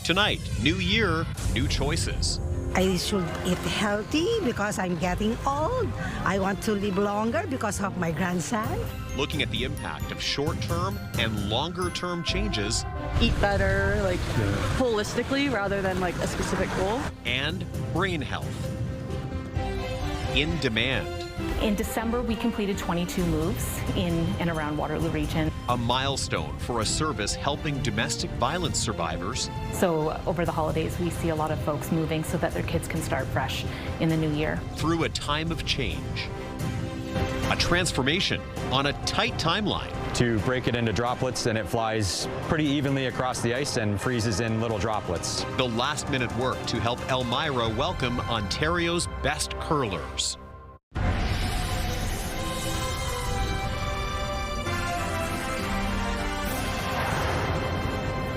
Tonight, new year, new choices. I should eat healthy because I'm getting old. I want to live longer because of my grandson. Looking at the impact of short-term and longer-term changes. Eat better, holistically rather than a specific goal. And brain health. In demand. In December, we completed 22 moves in and around Waterloo Region. A milestone for a service helping domestic violence survivors. So over the holidays, we see a lot of folks moving so that their kids can start fresh in the new year. Through a time of change. A transformation on a tight timeline. To break it into droplets, and it flies pretty evenly across the ice and freezes in little droplets. The last-minute work to help Elmira welcome Ontario's best curlers.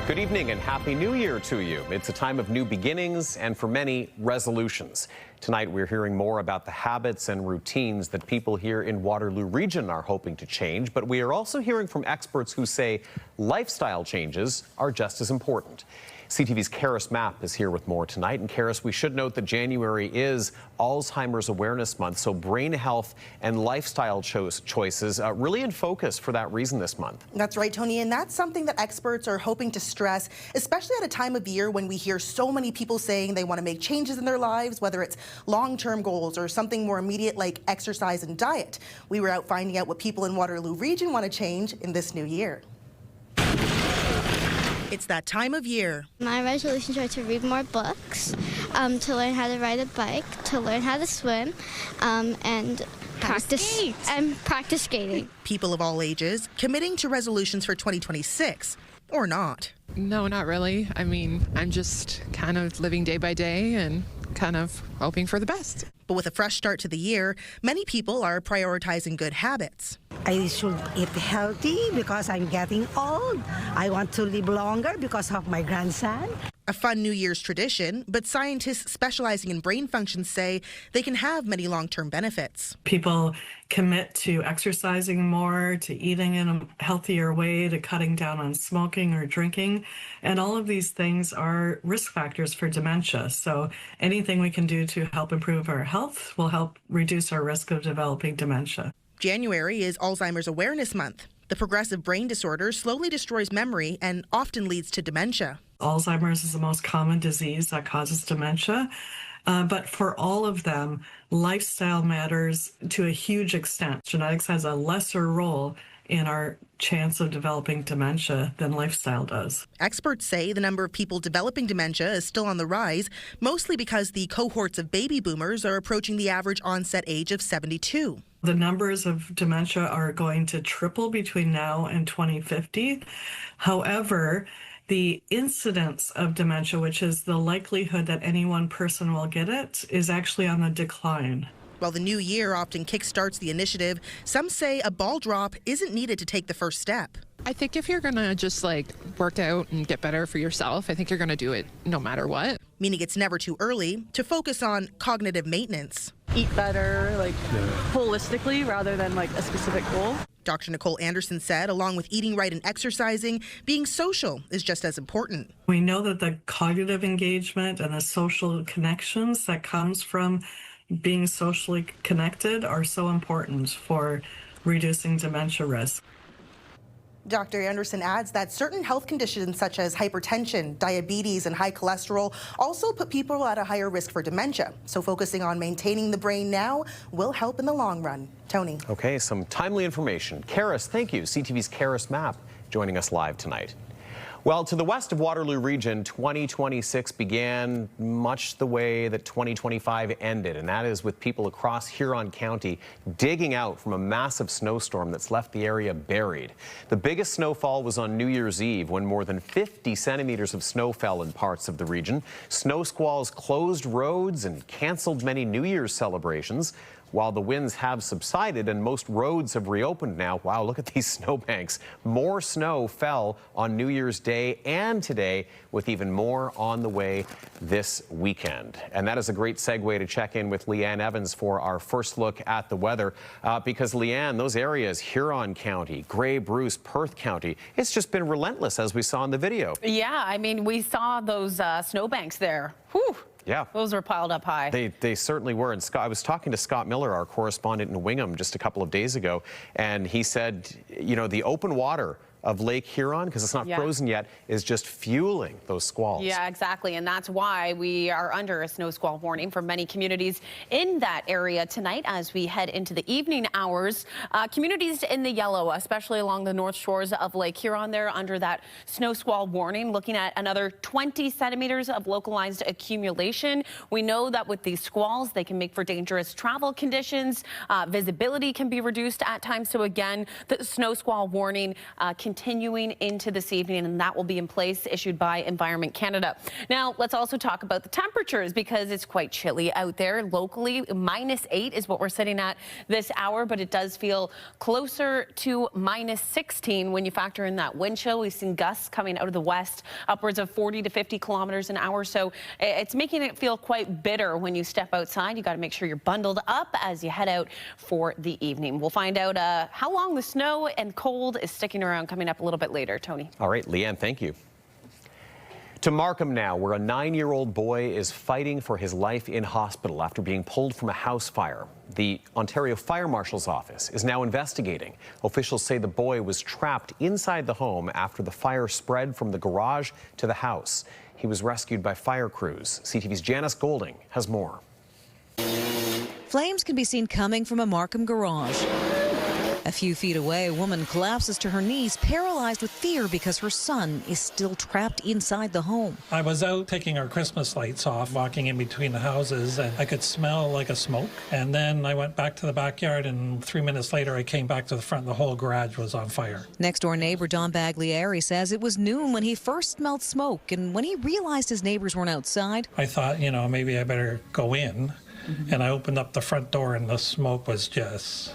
Good evening and Happy New Year to you. It's a time of new beginnings and for many, resolutions. Tonight we're hearing more about the habits and routines that people here in Waterloo Region are hoping to change, but we are also hearing from experts who say lifestyle changes are just as important. CTV's Karis Mapp is here with more tonight. And Karis, we should note that January is Alzheimer's Awareness Month, so brain health and lifestyle choices really in focus for that reason this month. That's right, Tony, and that's something that experts are hoping to stress, especially at a time of year when we hear so many people saying they want to make changes in their lives, whether it's long-term goals or something more immediate like exercise and diet. We were out finding out what people in Waterloo Region want to change in this new year. It's that time of year. My resolutions are to read more books, to learn how to ride a bike, to learn how to swim, and practice skating. People of all ages committing to resolutions for 2026, or not. No, not really. I mean, I'm just kind of living day by day and kind of hoping for the best. But with a fresh start to the year, many people are prioritizing good habits. I should eat healthy because I'm getting old. I want to live longer because of my grandson. A fun New Year's tradition, but scientists specializing in brain functions say they can have many long-term benefits. People commit to exercising more, to eating in a healthier way, to cutting down on smoking or drinking. And all of these things are risk factors for dementia. So anything we can do to help improve our health will help reduce our risk of developing dementia. January is Alzheimer's Awareness Month. The progressive brain disorder slowly destroys memory and often leads to dementia. Alzheimer's is the most common disease that causes dementia. But for all of them, lifestyle matters to a huge extent. Genetics has a lesser role in our chance of developing dementia than lifestyle does. Experts say the number of people developing dementia is still on the rise, mostly because the cohorts of baby boomers are approaching the average onset age of 72. The numbers of dementia are going to triple between now and 2050. However, the incidence of dementia, which is the likelihood that any one person will get it, is actually on the decline. While the new year often kickstarts the initiative, some say a ball drop isn't needed to take the first step. I think if you're going to just work out and get better for yourself, I think you're going to do it no matter what. Meaning it's never too early to focus on cognitive maintenance. Eat better, holistically rather than a specific goal. Dr. Nicole Anderson said, along with eating right and exercising, being social is just as important. We know that the cognitive engagement and the social connections that comes from being socially connected are so important for reducing dementia risk. Dr. Anderson adds that certain health conditions such as hypertension, diabetes, and high cholesterol also put people at a higher risk for dementia. So focusing on maintaining the brain now will help in the long run. Tony. Okay, some timely information. Karis, thank you. CTV's Karis Mapp joining us live tonight. Well, to the west of Waterloo Region, 2026 began much the way that 2025 ended, and that is with people across Huron County digging out from a massive snowstorm that's left the area buried. The biggest snowfall was on New Year's Eve when more than 50 centimeters of snow fell in parts of the region. Snow squalls closed roads and canceled many New Year's celebrations. while the winds have subsided and most roads have reopened now. Wow, look at these snowbanks. More snow fell on New Year's Day and today, with even more on the way this weekend. And that is a great segue to check in with Leanne Evans for our first look at the weather. Because Leanne, those areas, Huron County, Grey Bruce, Perth County, it's just been relentless, as we saw in the video. Yeah, I mean, we saw those snowbanks there. Whew. Yeah. Those were piled up high. They certainly were. And Scott, I was talking to Scott Miller, our correspondent in Wingham, just a couple of days ago, and he said, you know, the open water of Lake Huron, because it's not frozen yet, is just fueling those squalls. Yeah, exactly. And that's why we are under a snow squall warning for many communities in that area tonight as we head into the evening hours. Communities in the yellow, especially along the north shores of Lake Huron, they're under that snow squall warning, looking at another 20 centimeters of localized accumulation. We know that with these squalls, they can make for dangerous travel conditions. Visibility can be reduced at times. So again, the snow squall warning continuing into this evening, and that will be in place, issued by Environment Canada. Now, let's also talk about the temperatures, because it's quite chilly out there locally. -8 is what we're sitting at this hour, but it does feel closer to -16 when you factor in that wind chill. We've seen gusts coming out of the west, upwards of 40 to 50 kilometers an hour. So it's making it feel quite bitter when you step outside. You got to make sure you're bundled up as you head out for the evening. We'll find out how long the snow and cold is sticking around coming up a little bit later. Tony. All right, Leanne, thank you. To Markham now, where a 9-year-old boy is fighting for his life in hospital after being pulled from a house fire. The Ontario Fire Marshal's office is now investigating. Officials say the boy was trapped inside the home after the fire spread from the garage to the house. He was rescued by fire crews. CTV's Janice Golding has more. Flames can be seen coming from a Markham garage. A few feet away, a woman collapses to her knees, paralyzed with fear because her son is still trapped inside the home. I was out taking our Christmas lights off, walking in between the houses, and I could smell like a smoke. And then I went back to the backyard, and 3 minutes later, I came back to the front. The whole garage was on fire. Next-door neighbor Don Baglieri says it was noon when he first smelled smoke, and when he realized his neighbors weren't outside, I thought, you know, maybe I better go in. And I opened up the front door, and the smoke was just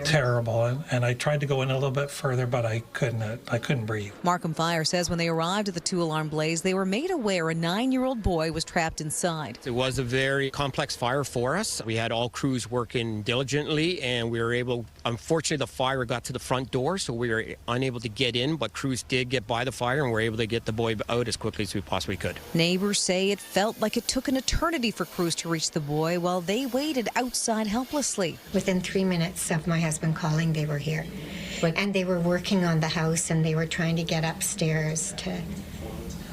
terrible. And I tried to go in a little bit further, but I couldn't breathe. Markham Fire says when they arrived at the two-alarm blaze, they were made aware a 9-year-old boy was trapped inside. It was a very complex fire for us. We had all crews working diligently, and we were able, unfortunately, the fire got to the front door, so we were unable to get in, but crews did get by the fire and were able to get the boy out as quickly as we possibly could. Neighbors say it felt like it took an eternity for crews to reach the boy while they waited outside helplessly. Within 3 minutes of my husband calling, they were here. And they were working on the house, and they were trying to get upstairs to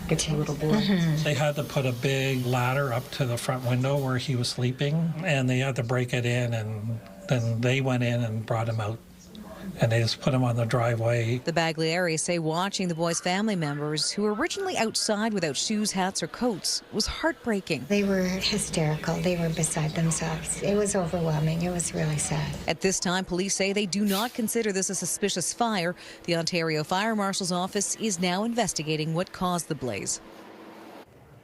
get to the little boy. They had to put a big ladder up to the front window where he was sleeping, and they had to break it in, and then they went in and brought him out. And they just put him on the driveway. The Baglieri say watching the boy's family members, who were originally outside without shoes, hats, or coats, was heartbreaking. They were hysterical. They were beside themselves. It was overwhelming. It was really sad. At this time, police say they do not consider this a suspicious fire. The Ontario Fire Marshal's office is now investigating what caused the blaze.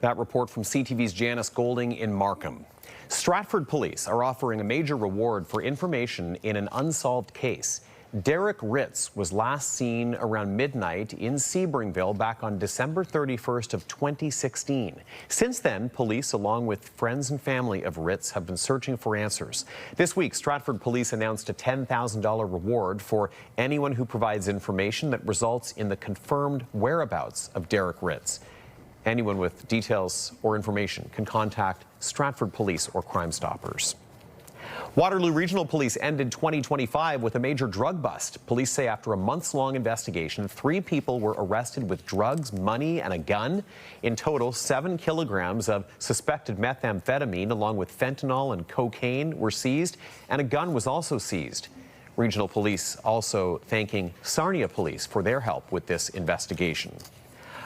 That report from CTV's Janice Golding in Markham. Stratford police are offering a major reward for information in an unsolved case. Derek Ritz was last seen around midnight in Sebringville back on December 31st of 2016. Since then, police, along with friends and family of Ritz, have been searching for answers. This week, Stratford police announced a $10,000 reward for anyone who provides information that results in the confirmed whereabouts of Derek Ritz. Anyone with details or information can contact Stratford Police or Crime Stoppers. Waterloo Regional Police ended 2025 with a major drug bust. Police say after a months-long investigation, 3 people were arrested with drugs, money, and a gun. In total, 7 kilograms of suspected methamphetamine, along with fentanyl and cocaine, were seized, and a gun was also seized. Regional Police also thanking Sarnia Police for their help with this investigation.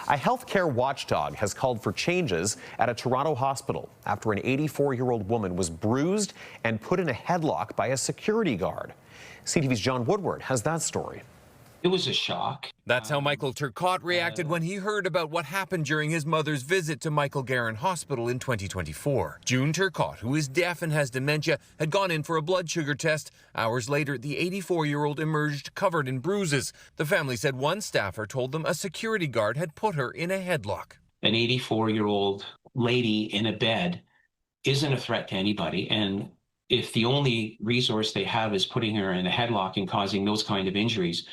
A healthcare watchdog has called for changes at a Toronto hospital after an 84-year-old woman was bruised and put in a headlock by a security guard. CTV's John Woodward has that story. It was a shock. That's how Michael Turcotte reacted when he heard about what happened during his mother's visit to Michael Garron Hospital in 2024. June Turcotte, who is deaf and has dementia, had gone in for a blood sugar test. Hours later, the 84-year-old emerged covered in bruises. The family said one staffer told them a security guard had put her in a headlock. An 84-year-old lady in a bed isn't a threat to anybody, and if the only resource they have is putting her in a headlock and causing those kind of injuries,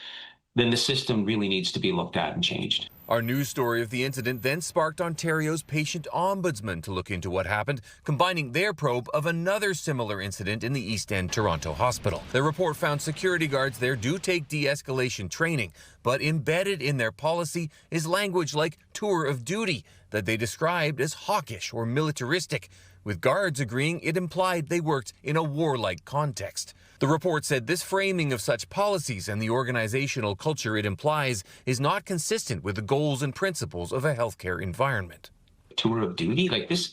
then the system really needs to be looked at and changed. Our news story of the incident then sparked Ontario's patient ombudsman to look into what happened, combining their probe of another similar incident in the East End Toronto Hospital. The report found security guards there do take de-escalation training, but embedded in their policy is language like tour of duty that they described as hawkish or militaristic, with guards agreeing it implied they worked in a warlike context. The report said this framing of such policies and the organizational culture it implies is not consistent with the goals and principles of a healthcare environment. Tour of duty? Like this,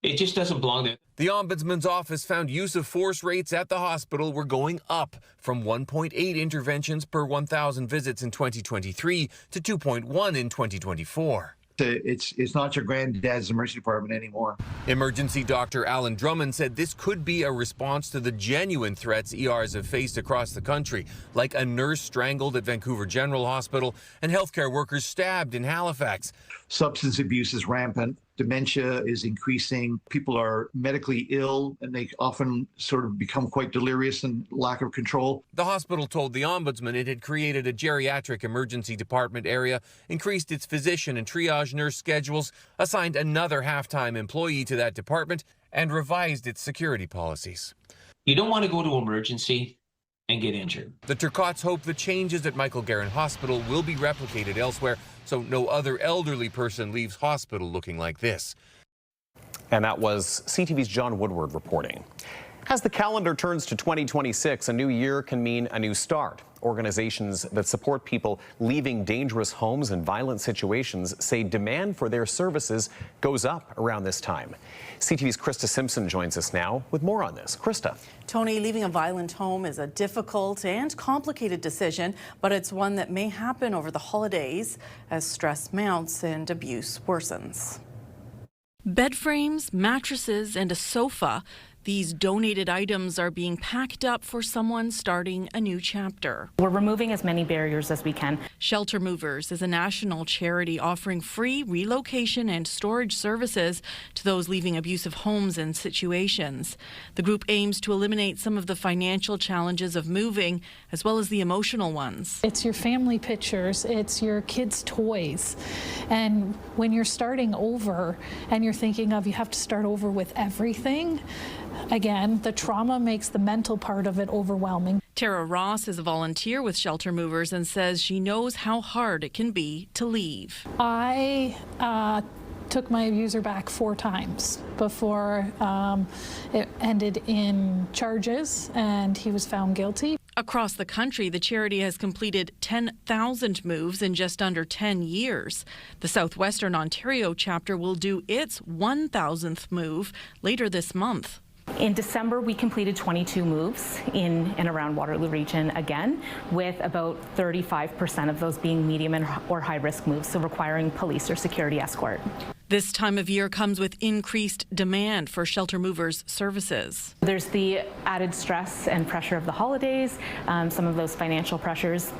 it just doesn't belong there. The Ombudsman's office found use of force rates at the hospital were going up from 1.8 interventions per 1,000 visits in 2023 to 2.1 in 2024. It's not your granddad's emergency department anymore. Emergency doctor Alan Drummond said this could be a response to the genuine threats ERs have faced across the country, like a nurse strangled at Vancouver General Hospital and healthcare workers stabbed in Halifax. Substance abuse is rampant. Dementia is increasing. People are medically ill and they often sort of become quite delirious and lack of control. The hospital told the Ombudsman it had created a geriatric emergency department area, increased its physician and triage nurse schedules, assigned another half-time employee to that department, and revised its security policies. You don't want to go to emergency and get injured. The Turcottes hope the changes at Michael Garron Hospital will be replicated elsewhere, so no other elderly person leaves hospital looking like this. And that was CTV's John Woodward reporting. As the calendar turns to 2026, a new year can mean a new start. Organizations that support people leaving dangerous homes and violent situations say demand for their services goes up around this time. CTV's Krista Simpson joins us now with more on this. Krista. Tony, leaving a violent home is a difficult and complicated decision, but it's one that may happen over the holidays as stress mounts and abuse worsens. Bed frames, mattresses, and a sofa. These donated items are being packed up for someone starting a new chapter. We're removing as many barriers as we can. Shelter Movers is a national charity offering free relocation and storage services to those leaving abusive homes and situations. The group aims to eliminate some of the financial challenges of moving, as well as the emotional ones. It's your family pictures, it's your kids' toys. And when you're starting over and you're thinking of you have to start over with everything, again, the trauma makes the mental part of it overwhelming. Tara Ross is a volunteer with Shelter Movers and says she knows how hard it can be to leave. I took my abuser back 4 times before it ended in charges and he was found guilty. Across the country, the charity has completed 10,000 moves in just under 10 years. The Southwestern Ontario chapter will do its 1,000th move later this month. In December, we completed 22 moves in and around Waterloo Region again, with about 35% of those being medium or high-risk moves, so requiring police or security escort. This time of year comes with increased demand for Shelter Movers services. There's the added stress and pressure of the holidays, some of those financial pressures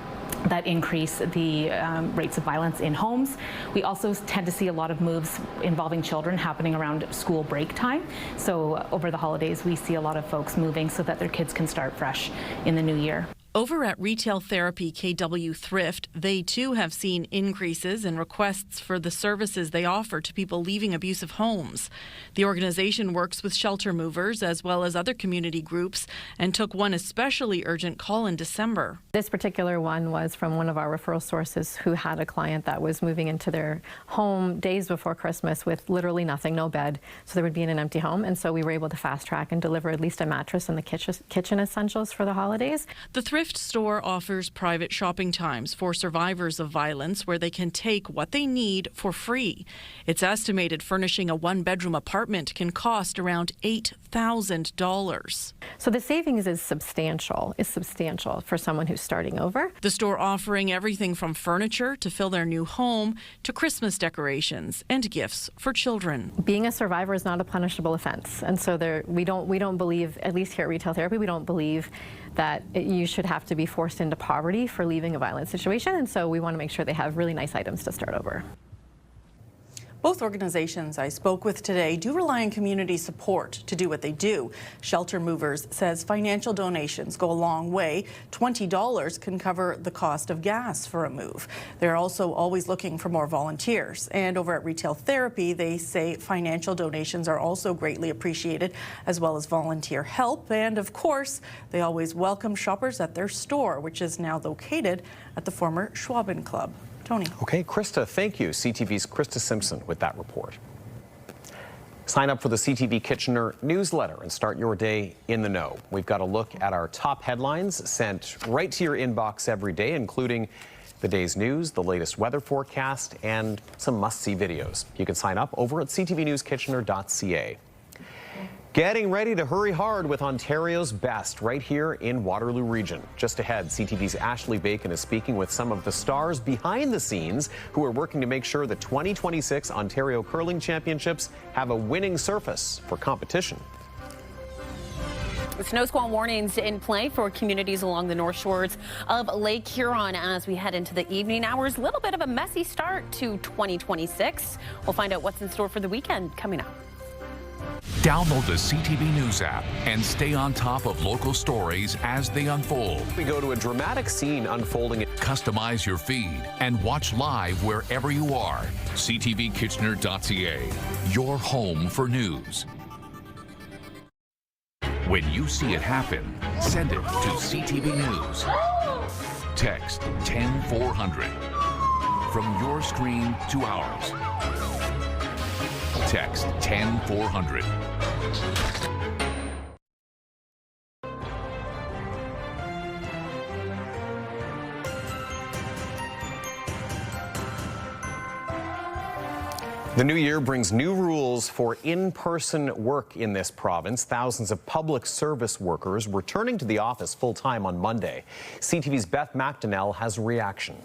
that increase the rates of violence in homes. We also tend to see a lot of moves involving children happening around school break time. So over the holidays, we see a lot of folks moving so that their kids can start fresh in the new year. Over at Retail Therapy KW Thrift, they too have seen increases in requests for the services they offer to people leaving abusive homes. The organization works with Shelter Movers as well as other community groups and took one especially urgent call in December. This particular one was from one of our referral sources who had a client that was moving into their home days before Christmas with literally nothing, no bed, so they would be in an empty home, and so we were able to fast track and deliver at least a mattress and the kitchen essentials for the holidays. The Thrift thrift store offers private shopping times for survivors of violence where they can take what they need for free. It's estimated furnishing a one-bedroom apartment can cost around $8,000. So the savings is substantial for someone who's starting over. The store offering everything from furniture to fill their new home to Christmas decorations and gifts for children. Being a survivor is not a punishable offense, and so we don't believe, at least here at Retail Therapy, we don't believe that you should have to be forced into poverty for leaving a violent situation, and so we want to make sure they have really nice items to start over. Both organizations I spoke with today do rely on community support to do what they do. Shelter Movers says financial donations go a long way. $20 can cover the cost of gas for a move. They're also always looking for more volunteers. And over at Retail Therapy, they say financial donations are also greatly appreciated, as well as volunteer help. And of course, they always welcome shoppers at their store, which is now located at the former Schwaben Club. Tony. Okay, Krista, thank you. CTV's Krista Simpson with that report. Sign up for the CTV Kitchener newsletter and start your day in the know. We've got a look at our top headlines sent right to your inbox every day, including the day's news, the latest weather forecast, and some must-see videos. You can sign up over at ctvnewskitchener.ca. Getting ready to hurry hard with Ontario's best right here in Waterloo Region. Just ahead, CTV's Ashley Bacon is speaking with some of the stars behind the scenes who are working to make sure the 2026 Ontario Curling Championships have a winning surface for competition. Snow squall warnings in play for communities along the north shores of Lake Huron as we head into the evening hours. A little bit of a messy start to 2026. We'll find out what's in store for the weekend coming up. Download the CTV News app and stay on top of local stories as they unfold. We go to a dramatic scene unfolding. Customize your feed and watch live wherever you are. ctvkitchener.ca, your home for news. When you see it happen, send it to CTV News. Text 10400 from your screen to ours. Text 10400. The new year brings new rules for in-person work in this province. Thousands of public service workers returning to the office full-time on Monday. CTV's Beth McDonnell has a reaction.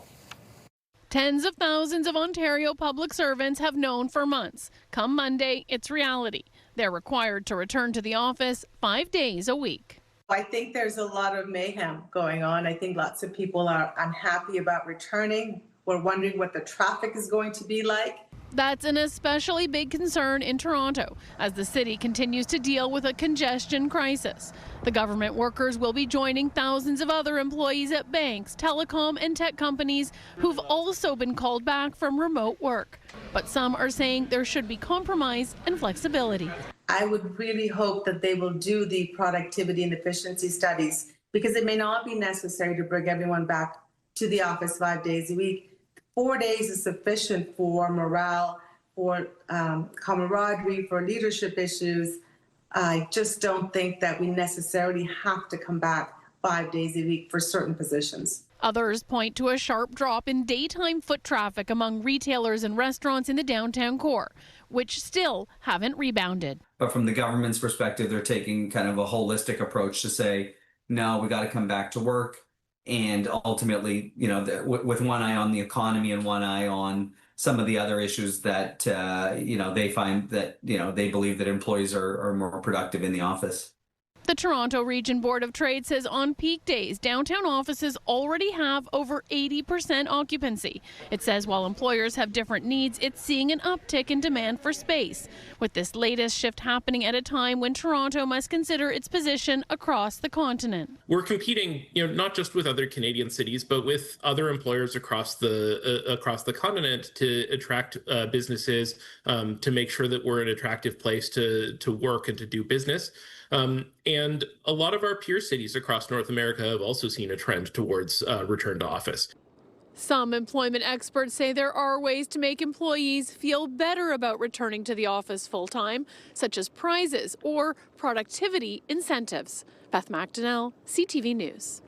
Tens of thousands of Ontario public servants have known for months. Come Monday, it's reality. They're required to return to the office 5 days a week. I think there's a lot of mayhem going on. I think lots of people are unhappy about returning. We're wondering what the traffic is going to be like. That's an especially big concern in Toronto as the city continues to deal with a congestion crisis. The government workers will be joining thousands of other employees at banks, telecom and tech companies who've also been called back from remote work. But some are saying there should be compromise and flexibility. I would really hope that they will do the productivity and efficiency studies because it may not be necessary to bring everyone back to the office 5 days a week. 4 days is sufficient for morale, for camaraderie, for leadership issues. I just don't think that we necessarily have to come back 5 days a week for certain positions. Others point to a sharp drop in daytime foot traffic among retailers and restaurants in the downtown core, which still haven't rebounded. But from the government's perspective, they're taking kind of a holistic approach to say, no, we got to come back to work. And ultimately, you know, with one eye on the economy and one eye on some of the other issues that, you know, they find that, you know, they believe that employees are more productive in the office. The Toronto Region Board of Trade says on peak days, downtown offices already have over 80% occupancy. It says while employers have different needs, it's seeing an uptick in demand for space, with this latest shift happening at a time when Toronto must consider its position across the continent. We're competing, you know, not just with other Canadian cities, but with other employers across the continent to attract businesses, to make sure that we're an attractive place to work and to do business. And a lot of our peer cities across North America have also seen a trend towards return to office. Some employment experts say there are ways to make employees feel better about returning to the office full-time, such as prizes or productivity incentives. Beth McDonnell, CTV News.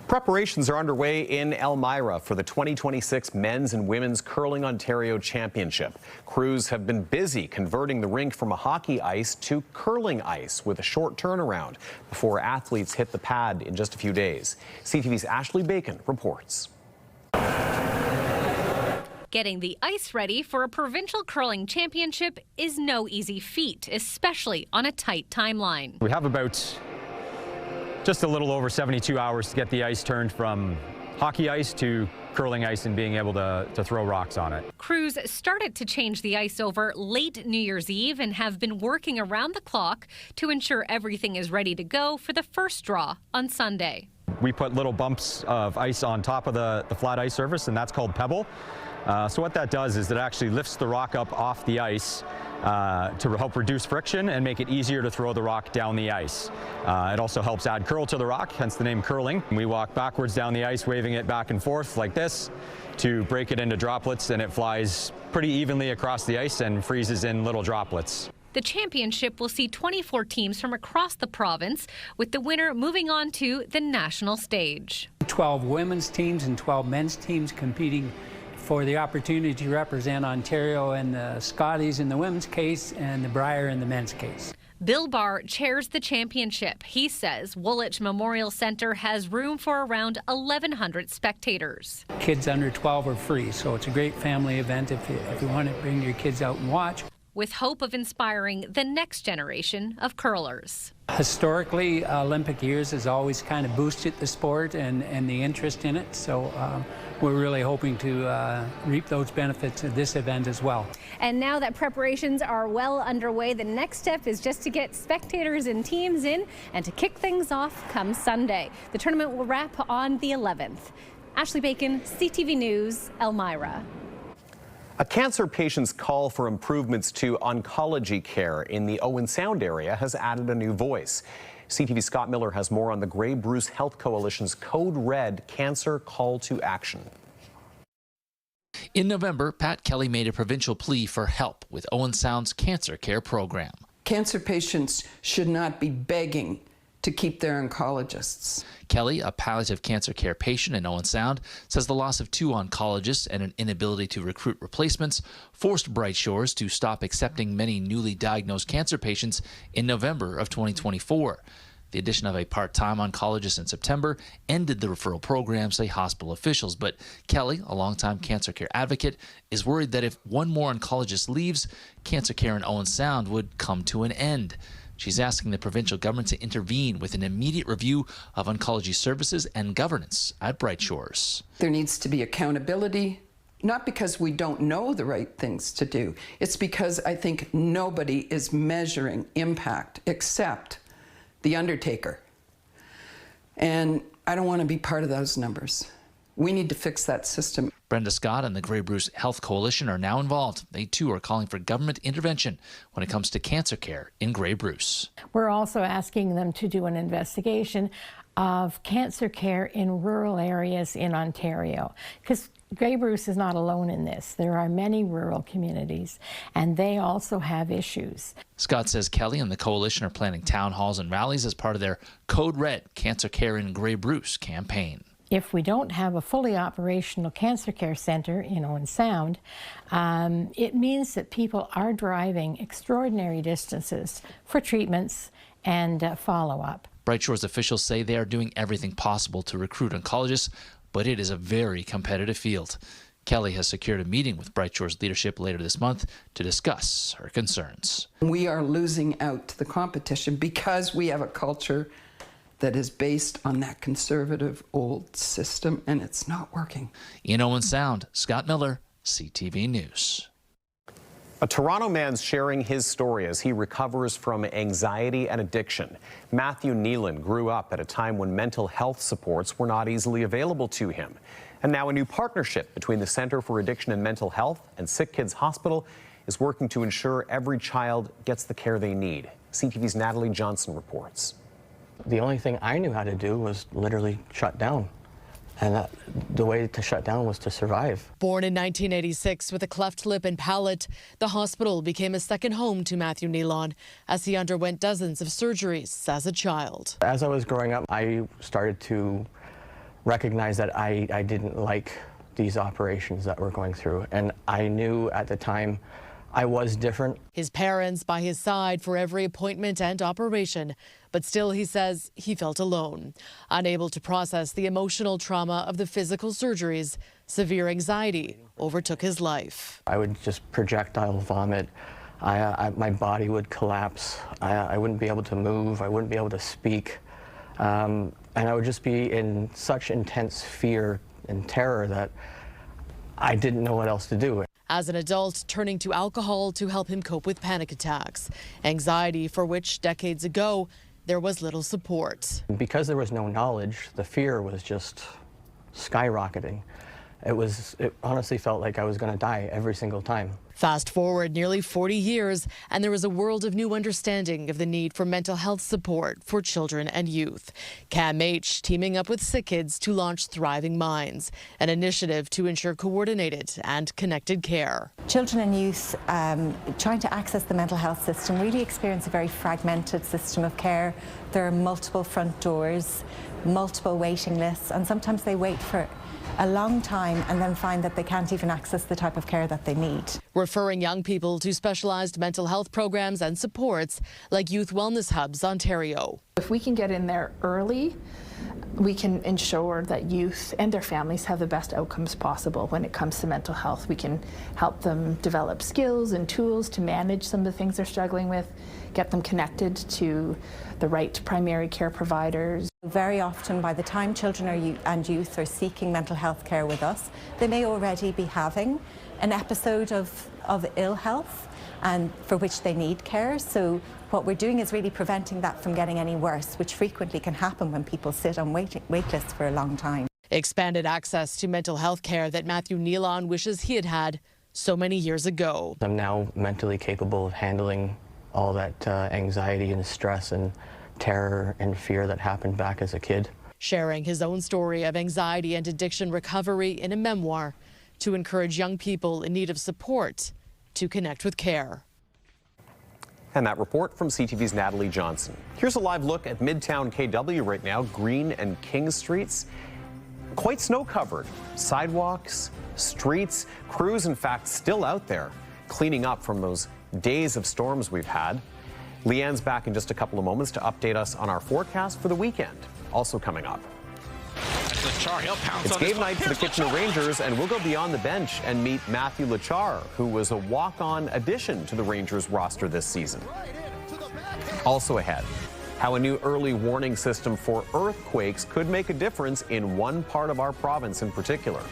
Preparations are underway in Elmira for the 2026 Men's and Women's Curling Ontario Championship. Crews have been busy converting the rink from a hockey ice to curling ice with a short turnaround before athletes hit the pad in just a few days. CTV's Ashley Bacon reports. Getting the ice ready for a provincial curling championship is no easy feat, especially on a tight timeline. We have about just a little over 72 hours to get the ice turned from hockey ice to curling ice and being able to throw rocks on it. Crews started to change the ice over late New Year's Eve and have been working around the clock to ensure everything is ready to go for the first draw on Sunday. We put little bumps of ice on top of the flat ice surface, and that's called pebble. So what that does is it actually lifts the rock up off the ice to help reduce friction and make it easier to throw the rock down the ice. It also helps add curl to the rock, hence the name curling. We walk backwards down the ice, waving it back and forth like this to break it into droplets, and it flies pretty evenly across the ice and freezes in little droplets. The championship will see 24 teams from across the province, with the winner moving on to the national stage. 12 women's teams and 12 men's teams competing for the opportunity to represent Ontario in the Scotties in the women's case and the Brier in the men's case. Bill Barr chairs the championship. He says Woolwich Memorial Centre has room for around 1,100 spectators. Kids under 12 are free, so it's a great family event if you want to bring your kids out and watch. With hope of inspiring the next generation of curlers. Historically, Olympic years has always kind of boosted the sport and the interest in it, so we're really hoping to reap those benefits of this event as well. And now that preparations are well underway, the next step is just to get spectators and teams in and to kick things off come Sunday. The tournament will wrap on the 11th. Ashley Bacon, CTV News, Elmira. A cancer patient's call for improvements to oncology care in the Owen Sound area has added a new voice. CTV's Scott Miller has more on the Grey Bruce Health Coalition's Code Red Cancer Call to Action. In November, Pat Kelly made a provincial plea for help with Owen Sound's cancer care program. Cancer patients should not be begging to keep their oncologists. Kelly, a palliative cancer care patient in Owen Sound, says the loss of 2 oncologists and an inability to recruit replacements forced Bright Shores to stop accepting many newly diagnosed cancer patients in November of 2024. The addition of a part-time oncologist in September ended the referral program, say hospital officials. But Kelly, a longtime cancer care advocate, is worried that if one more oncologist leaves, cancer care in Owen Sound would come to an end. She's asking the provincial government to intervene with an immediate review of oncology services and governance at Bright Shores. There needs to be accountability, not because we don't know the right things to do. It's because I think nobody is measuring impact except the undertaker. And I don't want to be part of those numbers. We need to fix that system. Brenda Scott and the Grey Bruce Health Coalition are now involved. They too are calling for government intervention when it comes to cancer care in Grey Bruce. We're also asking them to do an investigation of cancer care in rural areas in Ontario, because Grey Bruce is not alone in this. There are many rural communities, and they also have issues. Scott says Kelly and the coalition are planning town halls and rallies as part of their Code Red Cancer Care in Grey Bruce campaign. If we don't have a fully operational cancer care centre in Owen Sound, it means that people are driving extraordinary distances for treatments and follow-up. Bright Shores officials say they are doing everything possible to recruit oncologists, but it is a very competitive field. Kelly has secured a meeting with Bright Shores leadership later this month to discuss her concerns. We are losing out to the competition because we have a culture that is based on that conservative old system, and it's not working. In Owen Sound, Scott Miller, CTV News. A Toronto man's sharing his story as he recovers from anxiety and addiction. Matthew Neelan grew up at a time when mental health supports were not easily available to him. And now a new partnership between the Centre for Addiction and Mental Health and Sick Kids Hospital is working to ensure every child gets the care they need. CTV's Natalie Johnson reports. The only thing I knew how to do was literally shut down. And the way to shut down was to survive. Born in 1986 with a cleft lip and palate, the hospital became a second home to Matthew Neelan as he underwent dozens of surgeries as a child. As I was growing up, I started to recognized that I didn't like these operations that we're going through. And I knew at the time I was different. His parents by his side for every appointment and operation, but still he says he felt alone. Unable to process the emotional trauma of the physical surgeries, severe anxiety overtook his life. I would just projectile vomit. My body would collapse. I wouldn't be able to move. I wouldn't be able to speak. And I would just be in such intense fear and terror that I didn't know what else to do. As an adult, turning to alcohol to help him cope with panic attacks, anxiety for which decades ago there was little support. Because there was no knowledge, the fear was just skyrocketing. It honestly felt like I was going to die every single time. Fast forward nearly 40 years, and there is a world of new understanding of the need for mental health support for children and youth. CAMH teaming up with Sick Kids to launch Thriving Minds, an initiative to ensure coordinated and connected care. Children and youth trying to access the mental health system really experience a very fragmented system of care. There are multiple front doors, multiple waiting lists, and sometimes they wait for a long time and then find that they can't even access the type of care that they need. Referring young people to specialized mental health programs and supports like Youth Wellness Hubs Ontario. If we can get in there early, we can ensure that youth and their families have the best outcomes possible when it comes to mental health. We can help them develop skills and tools to manage some of the things they're struggling with, get them connected to the right primary care providers. Very often, by the time children and youth are seeking mental health care with us, they may already be having an episode of ill health and for which they need care. So what we're doing is really preventing that from getting any worse, which frequently can happen when people sit on wait lists for a long time. Expanded access to mental health care that Matthew Nealon wishes he had had so many years ago. I'm now mentally capable of handling all that anxiety and stress and terror and fear that happened back as a kid. Sharing his own story of anxiety and addiction recovery in a memoir to encourage young people in need of support to connect with care. And that report from CTV's Natalie Johnson. Here's a live look at Midtown KW right now, Green and King Streets. Quite snow-covered. Sidewalks, streets, crews, in fact, still out there cleaning up from those days of storms we've had. Leanne's back in just a couple of moments to update us on our forecast for the weekend. Also coming up. It's game night for the Kitchener Rangers, and we'll go beyond the bench and meet Matthew Lachar, who was a walk-on addition to the Rangers roster this season. Also ahead, how a new early warning system for earthquakes could make a difference in one part of our province in particular.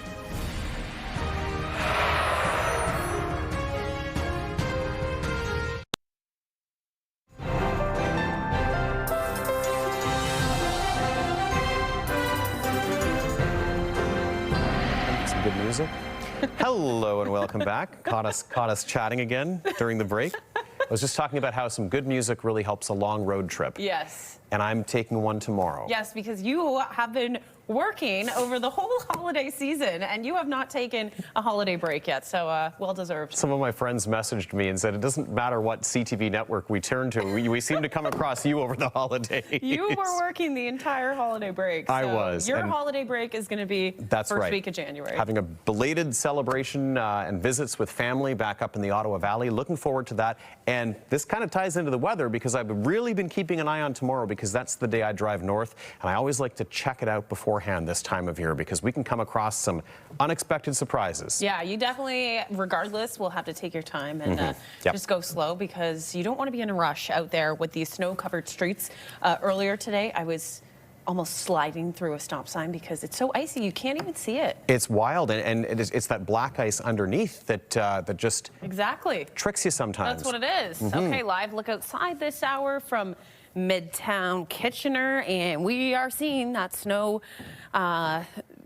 Good music. Hello and welcome back. Caught us chatting again during the break. I was just talking about how some good music really helps a long road trip. Yes. And I'm taking one tomorrow. Yes, because you have been working over the whole holiday season and you have not taken a holiday break yet, so well deserved. Some of my friends messaged me and said it doesn't matter what CTV network we turn to, we seem to come across you over the holidays. You were working the entire holiday break. So I was. Your holiday break is going to be that's first right. week of January. Having a belated celebration and visits with family back up in the Ottawa Valley. Looking forward to that. And this kind of ties into the weather because I've really been keeping an eye on tomorrow because that's the day I drive north. And I always like to check it out beforehand this time of year because we can come across some unexpected surprises. Yeah, you definitely, regardless, will have to take your time and just go slow because you don't want to be in a rush out there with these snow-covered streets. Earlier today, I was almost sliding through a stop sign because it's so icy you can't even see it. It's wild, and it's that black ice underneath that that just tricks you sometimes. That's what it is. Okay, live look outside this hour from Midtown Kitchener, and we are seeing that snow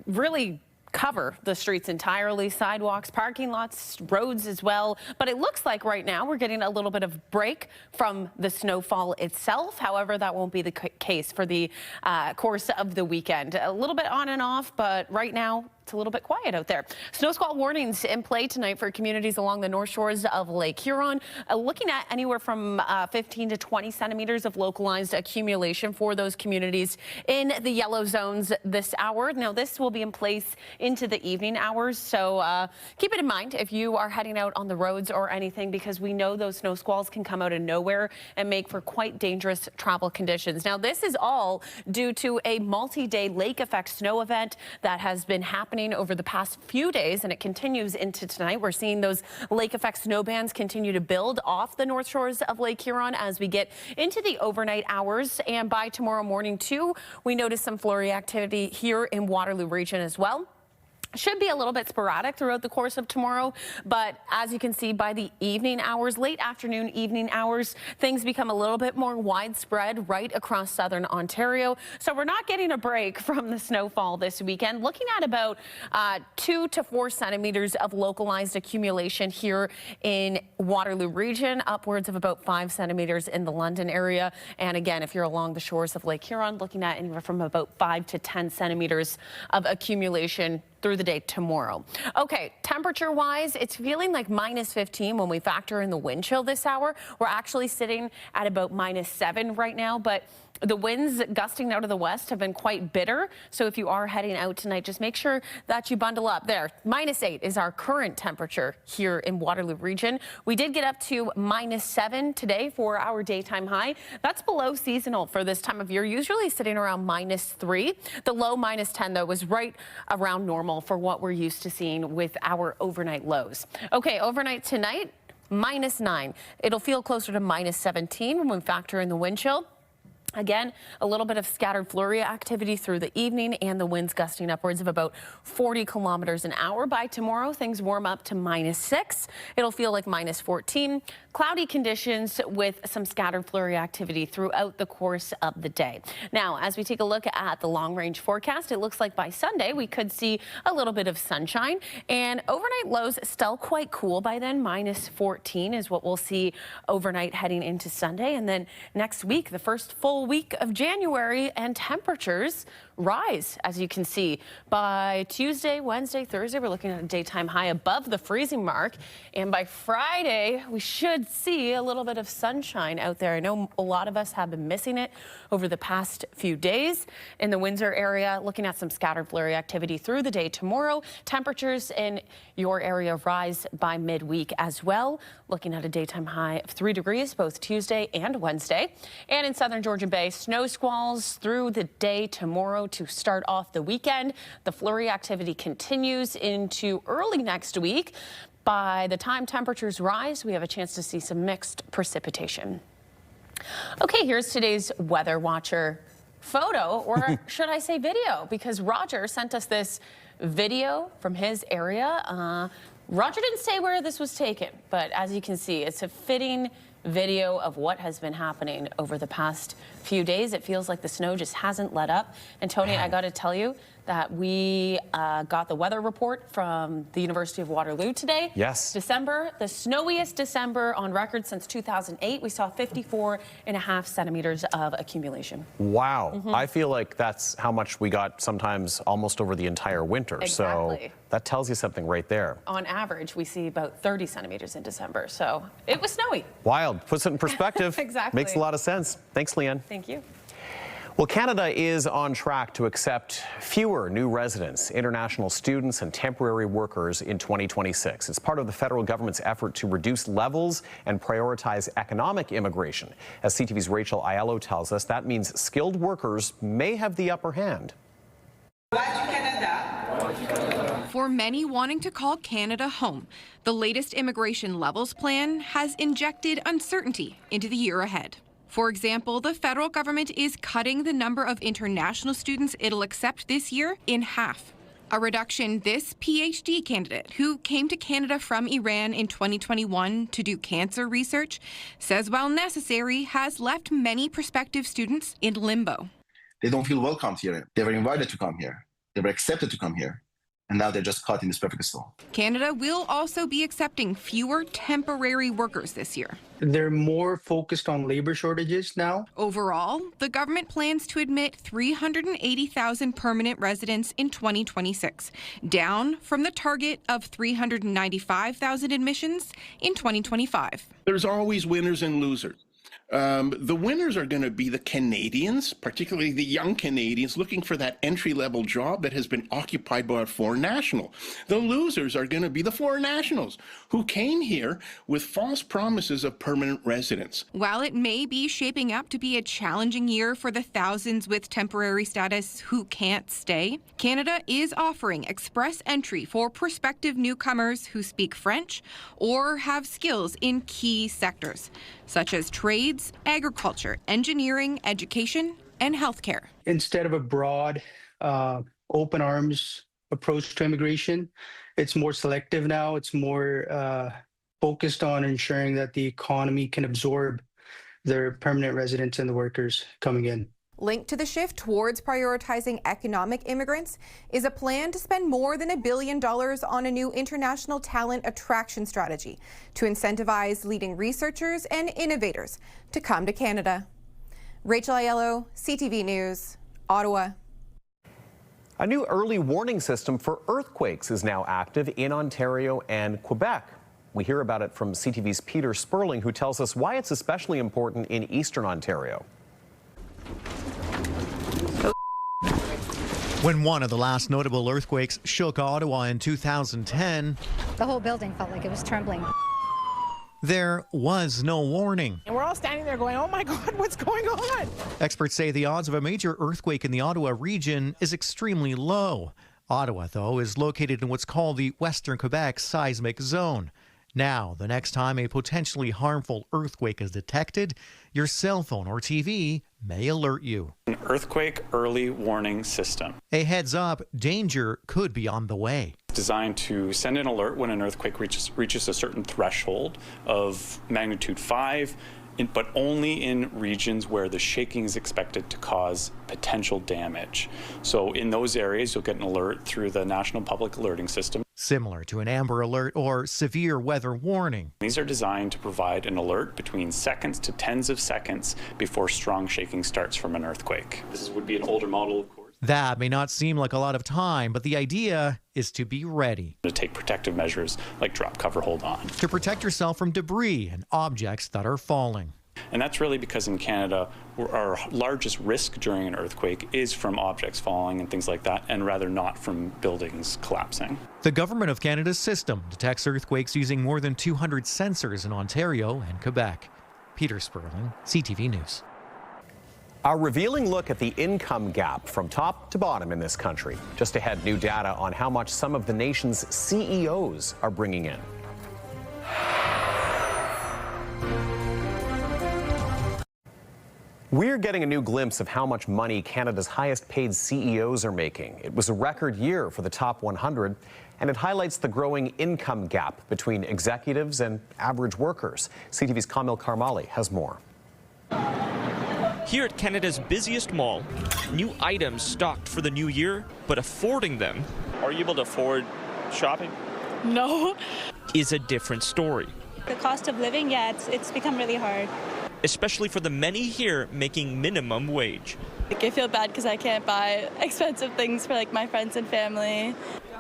really cover the streets entirely, sidewalks, parking lots, roads as well. But it looks like right now we're getting a little bit of break from the snowfall itself. However, that won't be the case for the course of the weekend. A little bit on and off, but right now it's a little bit quiet out there. Snow squall warnings in play tonight for communities along the north shores of Lake Huron. Looking at anywhere from 15 to 20 centimeters of localized accumulation for those communities in the yellow zones this hour. Now, this will be in place into the evening hours, so keep it in mind if you are heading out on the roads or anything, because we know those snow squalls can come out of nowhere and make for quite dangerous travel conditions. Now, this is all due to a multi-day lake effect snow event that has been happening over the past few days, and it continues into tonight. We're seeing those lake effect snow bands continue to build off the north shores of Lake Huron as we get into the overnight hours, and by tomorrow morning too, we notice some flurry activity here in Waterloo region as well. Should be a little bit sporadic throughout the course of tomorrow, but as you can see, by the evening hours, late afternoon, evening hours, things become a little bit more widespread right across southern Ontario. So we're not getting a break from the snowfall this weekend. Looking at about 2 to 4 centimeters of localized accumulation here in Waterloo region, upwards of about 5 centimeters in the London area. And again, if you're along the shores of Lake Huron, looking at anywhere from about 5 to 10 centimeters of accumulation through the day tomorrow. Okay, temperature wise, it's feeling like -15 when we factor in the wind chill this hour. We're actually sitting at about -7 right now, but the winds gusting out of the west have been quite bitter. So if you are heading out tonight, just make sure that you bundle up. There, -8 is our current temperature here in Waterloo region. We did get up to -7 today for our daytime high. That's below seasonal for this time of year, usually sitting around -3. The low -10 though was right around normal for what we're used to seeing with our overnight lows. Okay, overnight tonight, -9. It'll feel closer to -17 when we factor in the wind chill. Again, a little bit of scattered flurry activity through the evening and the winds gusting upwards of about 40 kilometers an hour. By tomorrow, things warm up to -6. It'll feel like -14. Cloudy conditions with some scattered flurry activity throughout the course of the day. Now, as we take a look at the long range forecast, it looks like by Sunday we could see a little bit of sunshine, and overnight lows still quite cool by then. -14 is what we'll see overnight heading into Sunday. And then next week, the first full week of January, and temperatures rise, as you can see. By Tuesday, Wednesday, Thursday, we're looking at a daytime high above the freezing mark. And by Friday, we should see a little bit of sunshine out there. I know a lot of us have been missing it over the past few days. In the Windsor area, looking at some scattered flurry activity through the day tomorrow. Temperatures in your area rise by midweek as well. Looking at a daytime high of 3 degrees both Tuesday and Wednesday. And in southern Georgian Bay, snow squalls through the day tomorrow to start off the weekend. The flurry activity continues into early next week. By the time temperatures rise, we have a chance to see some mixed precipitation. Okay, here's today's Weather Watcher photo, or should I say video, because Roger sent us this video from his area. Roger didn't say where this was taken, but as you can see, it's a fitting video of what has been happening over the past few days. It feels like the snow just hasn't let up. And Tony, I got to tell you that we got the weather report from the University of Waterloo today. Yes. December, the snowiest December on record since 2008. We saw 54.5 centimeters of accumulation. Wow. I feel like that's how much we got sometimes almost over the entire winter. Exactly. So that tells you something right there. On average, we see about 30 centimeters in December. So it was snowy. Wild. Puts it in perspective. Exactly. Makes a lot of sense. Thanks, Leanne. Thank you. Well, Canada is on track to accept fewer new residents, international students, and temporary workers in 2026. It's part of the federal government's effort to reduce levels and prioritize economic immigration. As CTV's Rachel Aiello tells us, that means skilled workers may have the upper hand. For many wanting to call Canada home, the latest immigration levels plan has injected uncertainty into the year ahead. For example, the federal government is cutting the number of international students it'll accept this year in half. A reduction this PhD candidate, who came to Canada from Iran in 2021 to do cancer research, says while necessary, has left many prospective students in limbo. They don't feel welcomed here. They were invited to come here. They were accepted to come here. and now they're just cutting this perfect storm. Canada will also be accepting fewer temporary workers this year. They're more focused on labor shortages now. Overall, the government plans to admit 380,000 permanent residents in 2026, down from the target of 395,000 admissions in 2025. There's always winners and losers. The winners are going to be the Canadians, particularly the young Canadians, looking for that entry-level job that has been occupied by a foreign national. The losers are going to be the foreign nationals who came here with false promises of permanent residence. While it may be shaping up to be a challenging year for the thousands with temporary status who can't stay, Canada is offering express entry for prospective newcomers who speak French or have skills in key sectors, such as trades, agriculture, engineering, education, and healthcare. Instead of a broad, open arms approach to immigration, it's more selective now. It's more focused on ensuring that the economy can absorb their permanent residents and the workers coming in. Linked to the shift towards prioritizing economic immigrants is a plan to spend more than $1 billion on a new international talent attraction strategy to incentivize leading researchers and innovators to come to Canada. Rachel Aiello, CTV News, Ottawa. A new early warning system for earthquakes is now active in Ontario and Quebec. We hear about it from CTV's Peter Sperling, who tells us why it's especially important in Eastern Ontario. When one of the last notable earthquakes shook Ottawa in 2010, the whole building felt like it was trembling. There was no warning. And we're all standing there going, oh my God, what's going on? Experts say the odds of a major earthquake in the Ottawa region is extremely low. Ottawa, though, is located in what's called the Western Quebec seismic zone. Now, the next time a potentially harmful earthquake is detected, your cell phone or TV may alert you. An earthquake early warning system. A heads up, danger could be on the way. Designed to send an alert when an earthquake reaches a certain threshold of magnitude 5, but only in regions where the shaking is expected to cause potential damage. So in those areas, you'll get an alert through the National Public Alerting System. Similar to an Amber Alert or severe weather warning. These are designed to provide an alert between seconds to tens of seconds before strong shaking starts from an earthquake. This would be an older model, of course. That may not seem like a lot of time, but the idea is to be ready. To take protective measures like drop, cover, hold on. To protect yourself from debris and objects that are falling. And that's really because in Canada, our largest risk during an earthquake is from objects falling and things like that, and rather not from buildings collapsing. The Government of Canada's system detects earthquakes using more than 200 sensors in Ontario and Quebec. Peter Sperling, CTV News. A revealing look at the income gap from top to bottom in this country. Just ahead, new data on how much some of the nation's CEOs are bringing in. We're getting a new glimpse of how much money Canada's highest paid CEOs are making. It was a record year for the top 100, and it highlights the growing income gap between executives and average workers. CTV's Kamil Karmali has more. Here at Canada's busiest mall, new items stocked for the new year, but affording them. Are you able to afford shopping? No. Is a different story. The cost of living, yeah, it's become really hard. Especially for the many here making minimum wage. I feel bad because I can't buy expensive things for my friends and family.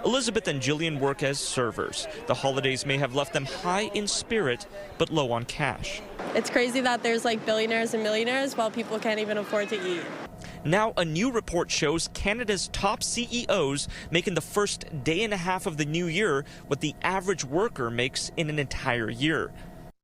Elizabeth and Jillian work as servers. The holidays may have left them high in spirit, but low on cash. It's crazy that there's billionaires and millionaires while people can't even afford to eat. Now a new report shows Canada's top CEOs make in the first day and a half of the new year what the average worker makes in an entire year.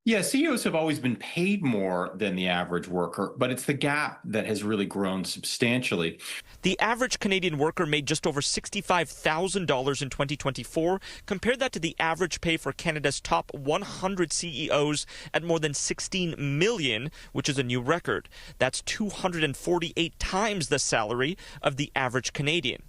Yeah, CEOs have always been paid more than the average worker, but it's the gap that has really grown substantially. The average Canadian worker made just over $65,000 in 2024. Compare that to the average pay for Canada's top 100 CEOs at more than $16 million, which is a new record. That's 248 times the salary of the average Canadian.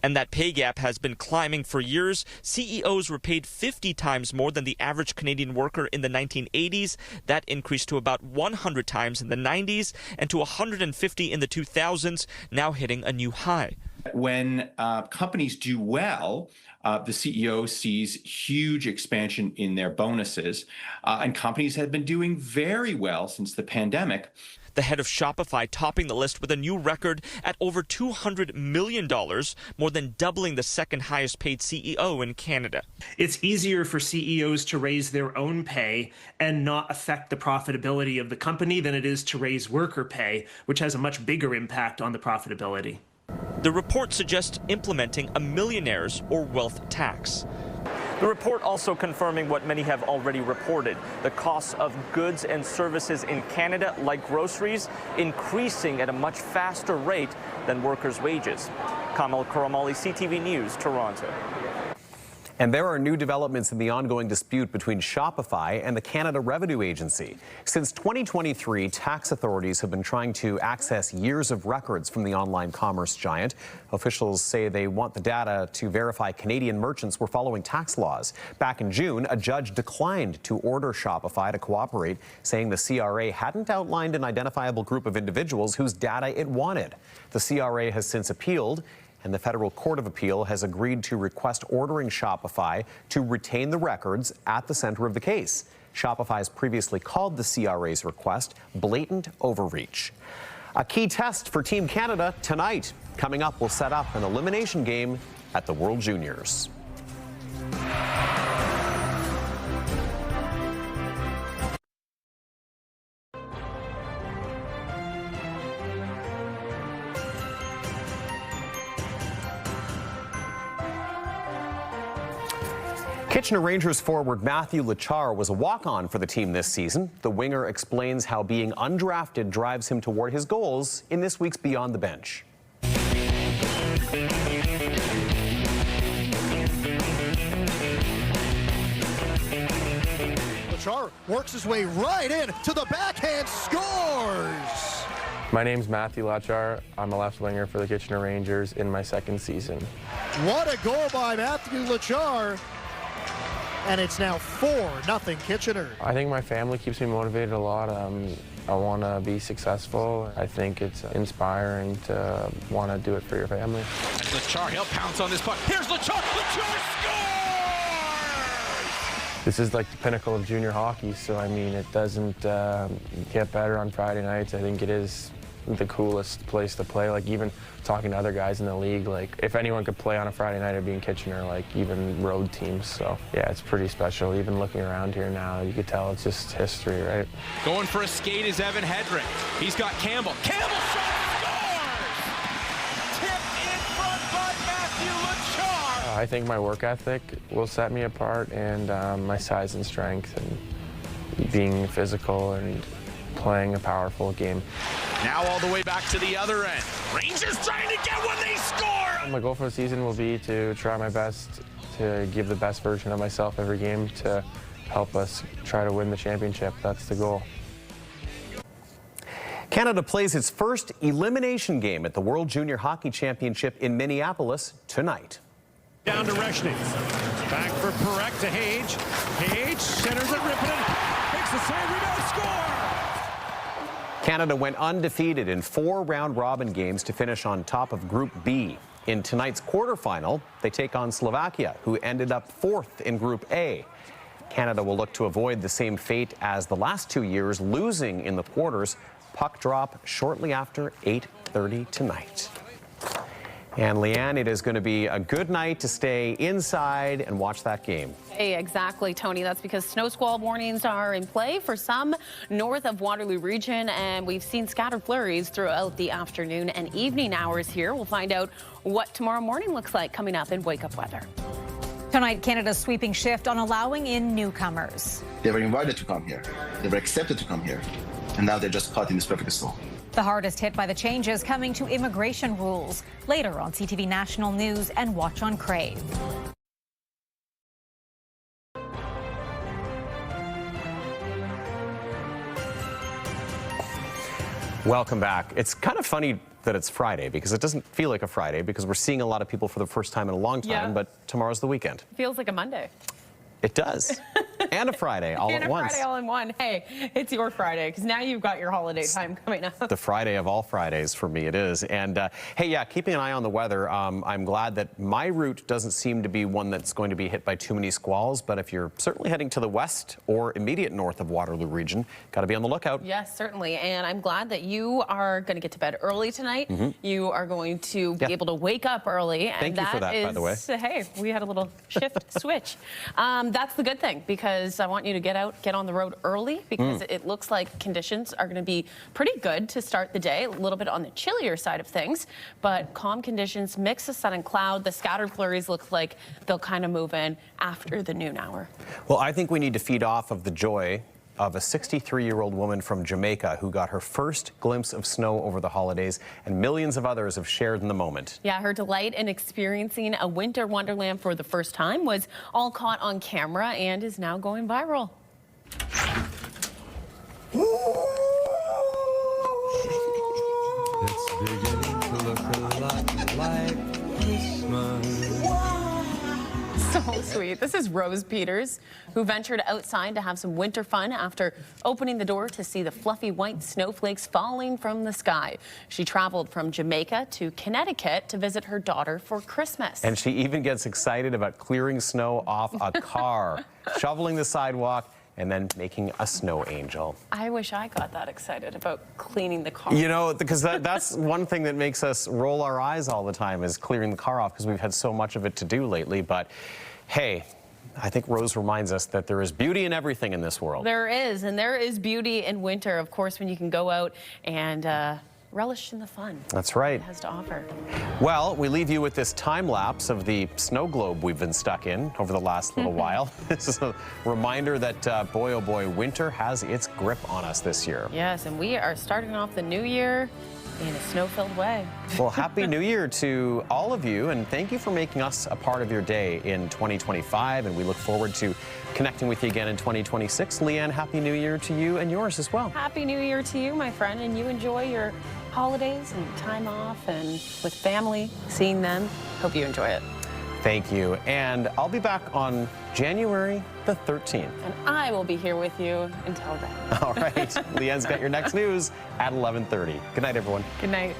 And that pay gap has been climbing for years. CEOs were paid 50 times more than the average Canadian worker in the 1980s. That increased to about 100 times in the 90s and to 150 in the 2000s, now hitting a new high. When companies do well, the CEO sees huge expansion in their bonuses, and companies have been doing very well since the pandemic. The head of Shopify topping the list with a new record at over $200 million, more than doubling the second highest paid CEO in Canada. It's easier for CEOs to raise their own pay and not affect the profitability of the company than it is to raise worker pay, which has a much bigger impact on the profitability. The report suggests implementing a millionaire's or wealth tax. The report also confirming what many have already reported, the costs of goods and services in Canada, like groceries, increasing at a much faster rate than workers' wages. Kamal Karamali, CTV News, Toronto. And there are new developments in the ongoing dispute between Shopify and the Canada Revenue Agency. Since 2023, tax authorities have been trying to access years of records from the online commerce giant. Officials say they want the data to verify Canadian merchants were following tax laws. Back in June, a judge declined to order Shopify to cooperate, saying the CRA hadn't outlined an identifiable group of individuals whose data it wanted. The CRA has since appealed, and the Federal Court of Appeal has agreed to request ordering Shopify to retain the records at the center of the case. Shopify has previously called the CRA's request blatant overreach. A key test for Team Canada tonight. Coming up, we'll set up an elimination game at the World Juniors. Kitchener Rangers forward Matthew Lachar was a walk-on for the team this season. The winger explains how being undrafted drives him toward his goals in this week's Beyond the Bench. Lachar works his way right in to the backhand, scores! My name's Matthew Lachar. I'm a left winger for the Kitchener Rangers in my second season. What a goal by Matthew Lachar. And it's now 4-0 Kitchener. I think my family keeps me motivated a lot. I want to be successful. I think it's inspiring to want to do it for your family. That's Lachar, he'll pounce on this puck. Here's Lachar, Lachar scores! This is like the pinnacle of junior hockey, so I mean, it doesn't get better on Friday nights. I think it is the coolest place to play. Like, even talking to other guys in the league, like, if anyone could play on a Friday night, it'd be in Kitchener, like even road teams. So yeah, it's pretty special. Even looking around here now, you could tell it's just history, right? Going for a skate is Evan Hedrick. He's got Campbell. Campbell shot, scores! Tipped in front by Matthew Lachar. I think my work ethic will set me apart, and my size and strength, and being physical and playing a powerful game. Now all the way back to the other end. Rangers trying to get one, they score! My goal for the season will be to try my best to give the best version of myself every game to help us try to win the championship. That's the goal. Canada plays its first elimination game at the World Junior Hockey Championship in Minneapolis tonight. Down to Reshny. Back for Perek to Hage. Hage centers it, Rippon. Makes the save, rebound, score! Canada went undefeated in 4 round-robin games to finish on top of Group B. In tonight's quarterfinal, they take on Slovakia, who ended up 4th in Group A. Canada will look to avoid the same fate as the last 2 years, losing in the quarters. Puck drop shortly after 8:30 tonight. And Leanne, it is going to be a good night to stay inside and watch that game. Hey, exactly, Tony. That's because snow squall warnings are in play for some north of Waterloo region, and we've seen scattered flurries throughout the afternoon and evening hours here. We'll find out what tomorrow morning looks like coming up in Wake Up Weather. Tonight, Canada's sweeping shift on allowing in newcomers. They were invited to come here. They were accepted to come here. And now they're just caught in this perfect storm. The hardest hit by the changes coming to immigration rules. Later on CTV National News and Watch on Crave. Welcome back. It's kind of funny that it's Friday because it doesn't feel like a Friday because we're seeing a lot of people for the first time in a long time, but tomorrow's the weekend. Feels like a Monday. It does. And a Friday all and at a once. Friday all in one. Hey, it's your Friday because now you've got your holiday time coming up. The Friday of all Fridays for me, it is. And hey, yeah, keeping an eye on the weather. I'm glad that my route doesn't seem to be one that's going to be hit by too many squalls. But if you're certainly heading to the west or immediate north of Waterloo region, got to be on the lookout. Yes, certainly. And I'm glad that you are going to get to bed early tonight. You are going to be able to wake up early. And Thank you for that, by the way. Hey, we had a little shift switch. That's the good thing, because I want you to get out, get on the road early, because it looks like conditions are going to be pretty good to start the day. A little bit on the chillier side of things, but calm conditions, mix of sun and cloud. The scattered flurries look like they'll kind of move in after the noon hour. Well, I think we need to feed off of the joy of a 63-year-old woman from Jamaica who got her first glimpse of snow over the holidays, and millions of others have shared in the moment. Yeah, her delight in experiencing a winter wonderland for the first time was all caught on camera and is now going viral. It's beginning to look a lot like Christmas. So sweet. This is Rose Peters, who ventured outside to have some winter fun after opening the door to see the fluffy white snowflakes falling from the sky. She traveled from Jamaica to Connecticut to visit her daughter for Christmas. And she even gets excited about clearing snow off a car, shoveling the sidewalk, and then making a snow angel. I wish I got that excited about cleaning the car. You know, because that's one thing that makes us roll our eyes all the time is clearing the car off, because we've had so much of it to do lately. But hey, I think Rose reminds us that there is beauty in everything in this world. There is, and there is beauty in winter, of course, when you can go out and relish in the fun. That's right. It has to offer. Well, we leave you with this time lapse of the snow globe we've been stuck in over the last little while. This is a reminder that, boy, oh boy, winter has its grip on us this year. Yes, and we are starting off the new year in a snow-filled way. Well, Happy New Year to all of you, and thank you for making us a part of your day in 2025, and we look forward to connecting with you again in 2026. Leanne, Happy New Year to you and yours as well. Happy New Year to you, my friend, and you enjoy your holidays and time off and with family, seeing them. Hope you enjoy it. Thank you, and I'll be back on January the 13th. And I will be here with you until then. All right, Leanne's got your next news at 11:30. Good night, everyone. Good night.